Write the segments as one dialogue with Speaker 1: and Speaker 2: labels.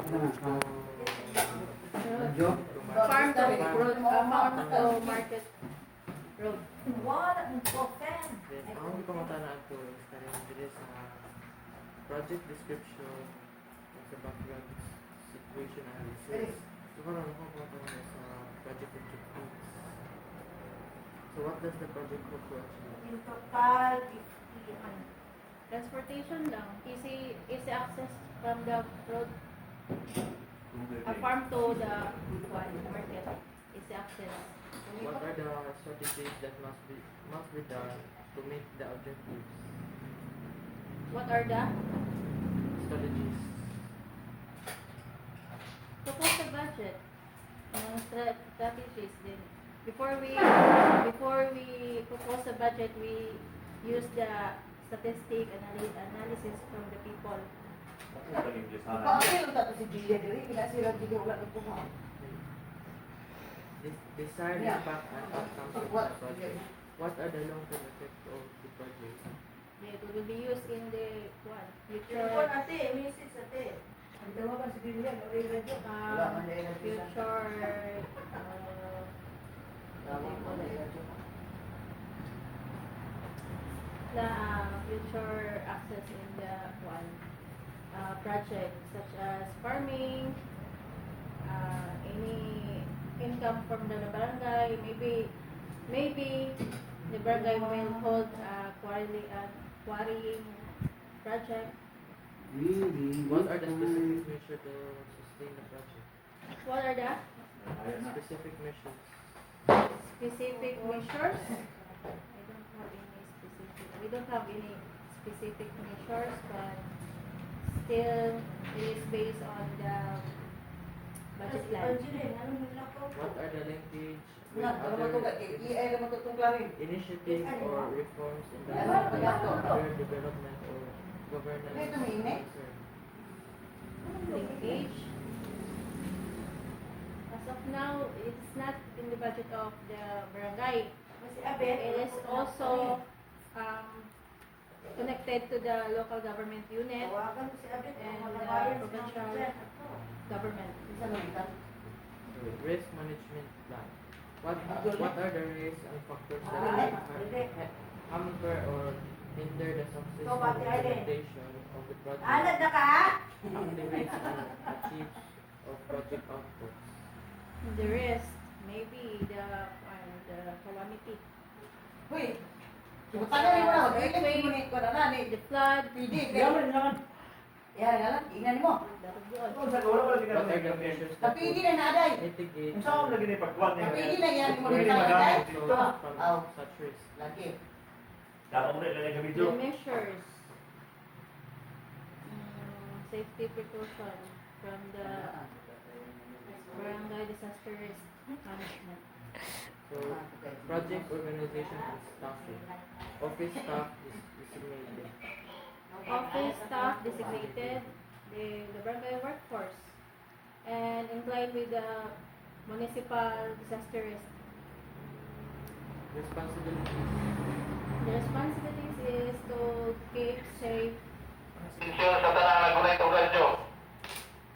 Speaker 1: Farm to road, farm to market road.
Speaker 2: Wala mong open.
Speaker 3: Then, ang pamatanaan ko is karin dito sa project description at sa background situation analysis. So, parang ako pamatanaan sa project objectives. So, what does the project look to achieve?
Speaker 2: In total, 50.
Speaker 1: Transportation lang. Easy access from the road. Farm to the market. Easy access.
Speaker 3: What are the strategies that must be done to meet the objectives?
Speaker 1: What are the
Speaker 3: Strategies.
Speaker 1: propose the budget? Strategies din. Before we propose the budget, we use the statistic analysis from the people.
Speaker 2: Paano tato si Julia diri? Kila sila Julia wala na po mo.
Speaker 3: Desired
Speaker 2: Yeah.
Speaker 3: impact and outcomes of the project. What are the long-term effects of the project?
Speaker 1: It will be used in the future
Speaker 2: Telefon ate, message ate. Ang tawagan si Julia, wala yung radyo. Wala man na yung radyo.
Speaker 1: future future access in the project such as farming, any income from the barangay, maybe the barangay will hold quarrying project.
Speaker 3: What are the specific measures to sustain the project?
Speaker 1: What are the
Speaker 3: Specific measures.
Speaker 1: specific measures? We don't have any specific measures, but still it is based on the budget plan.
Speaker 3: What are the linkage with other initiatives or reforms in the higher development or governance concern?
Speaker 1: Linkage. As of now, it's not in the budget of the barangay. It is also connected to the local government unit and the provincial government.
Speaker 3: Risk management plan. What are the risks and factors that hamper or hinder the successful implementation of the project? Activates and achieves of project outputs.
Speaker 1: The risk, maybe the calamity, the flood, the
Speaker 3: What are the measures that would mitigate from such risk?
Speaker 1: the measures, safety precaution from the barangay disaster risk management.
Speaker 3: So, project organization and staffing. Office staff is designated.
Speaker 1: Office staff designated, the barangay workforce, and in line with the municipal disaster risk.
Speaker 3: Responsibilities.
Speaker 1: The responsibilities is to keep safe.
Speaker 4: Desisyon sa tanang nagunay itong radyo.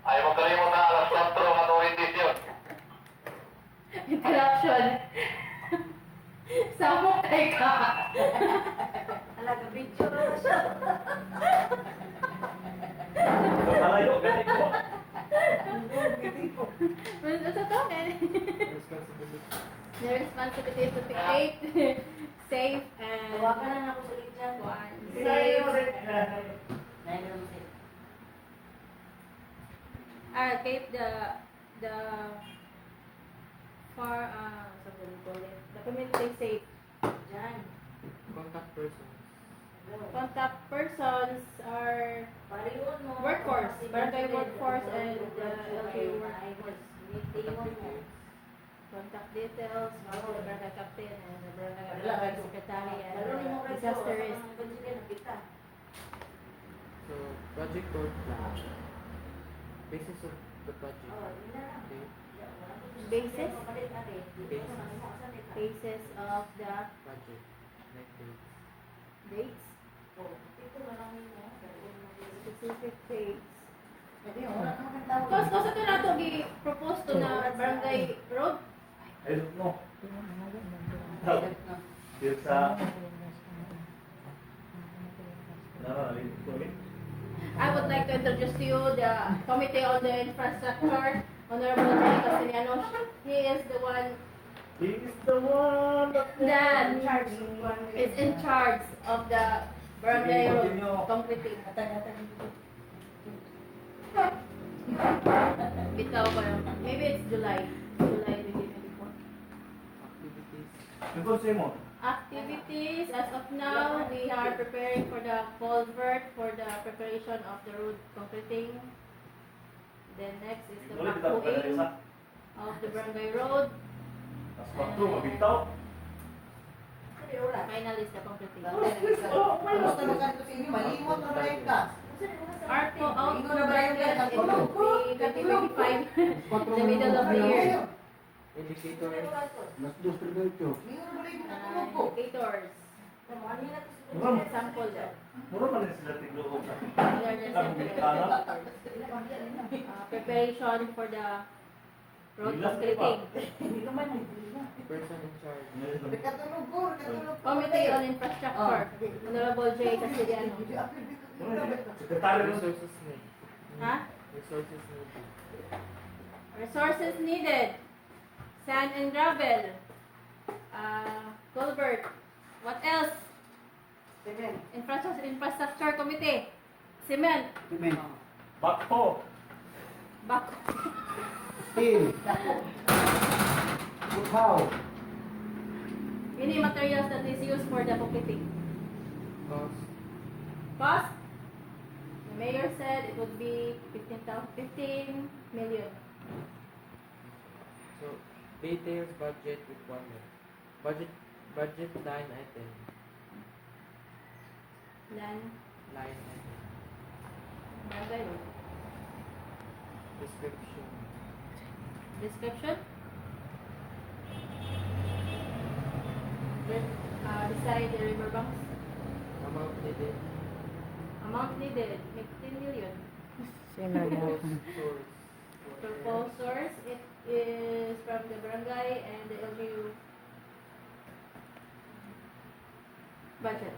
Speaker 4: Ay magkalimot na alas 4 ang orientasyon.
Speaker 1: Interruption. Samok kay ka.
Speaker 2: Alaga video na siya.
Speaker 5: Malayo, ganit ko.
Speaker 1: Sa to,
Speaker 3: Responsibilities.
Speaker 1: the responsibility is to keep safe and
Speaker 2: Tawagan na ako sa Lidyan.
Speaker 1: keep the the community safe.
Speaker 2: Diyan.
Speaker 3: Contact persons.
Speaker 1: Contact persons are
Speaker 2: Pariyon mo.
Speaker 1: workforce, barangay workforce and LGU workforce. Contact details, the barangay captain and the barangay secretary and disaster risk.
Speaker 3: So, project work plan. Basis of the project. Okay.
Speaker 1: Basis of the
Speaker 3: Project. Like dates.
Speaker 1: dates, specific dates.
Speaker 2: Jadi, wala ka makatawag.
Speaker 1: Tapos ito na ito, gi-propose to na barangay road.
Speaker 5: I don't know. Dito sa... Nalito ko eh.
Speaker 1: I would like to introduce to you the Committee on the Infrastructure, Honorable Jay Castellanos. He is the one
Speaker 5: He is the one
Speaker 1: that
Speaker 2: Charge of one way.
Speaker 1: is in charge of the barangay road
Speaker 5: Continue.
Speaker 1: concreting.
Speaker 2: Atay.
Speaker 1: Bitaw ko yun. Maybe it's July 2024.
Speaker 3: Activities.
Speaker 5: Yung konsey mo?
Speaker 1: Activities, as of now, we are preparing for the culvert for the preparation of the road concreting. Then next is the
Speaker 5: Ulit kita pa isa.
Speaker 1: backhoeing of the barangay road.
Speaker 5: Tapos patro, mabitaw.
Speaker 2: Jadi, wala.
Speaker 1: Final is the concreting.
Speaker 2: Tapos tabakan ko sa inyo, malimot na ba yung ka?
Speaker 1: Art po out
Speaker 2: Ingo
Speaker 1: for
Speaker 2: na ba yung
Speaker 1: budget, it
Speaker 2: katulog?
Speaker 1: will be 2025, the middle of the year.
Speaker 3: Indicators.
Speaker 2: Mingo na ba yung katulog ko?
Speaker 1: Indicators.
Speaker 5: Mura mo.
Speaker 1: Example lang.
Speaker 5: Mura man din sila tigluog sa.
Speaker 1: We are just
Speaker 5: Ang bintana.
Speaker 1: preparation for the road
Speaker 5: Bilas,
Speaker 1: concreting.
Speaker 2: Hindi ka man nagdila.
Speaker 3: Person in charge.
Speaker 2: Katulog ko.
Speaker 1: Committee on Infrastructure, Honorable J. Castellanos.
Speaker 5: Sekretary mo.
Speaker 3: Resources need.
Speaker 1: Ha?
Speaker 3: Resources needed.
Speaker 1: Resources needed. Sand and gravel. Culvert. What else? Infrastructure Committee. Cement.
Speaker 5: Bakto.
Speaker 1: Back. Any materials that is used for the concreting.
Speaker 3: Cost.
Speaker 1: Cost? The mayor said it would be 15 million.
Speaker 3: So, details budget requirement. Budget line item.
Speaker 1: Then,
Speaker 3: Line item.
Speaker 1: barangay road.
Speaker 3: Description.
Speaker 1: Description? Beside the riverbanks.
Speaker 3: Amount needed.
Speaker 1: Amount needed, 15 million.
Speaker 3: Proposed source.
Speaker 1: Proposers, it is from the barangay and the LGU budget.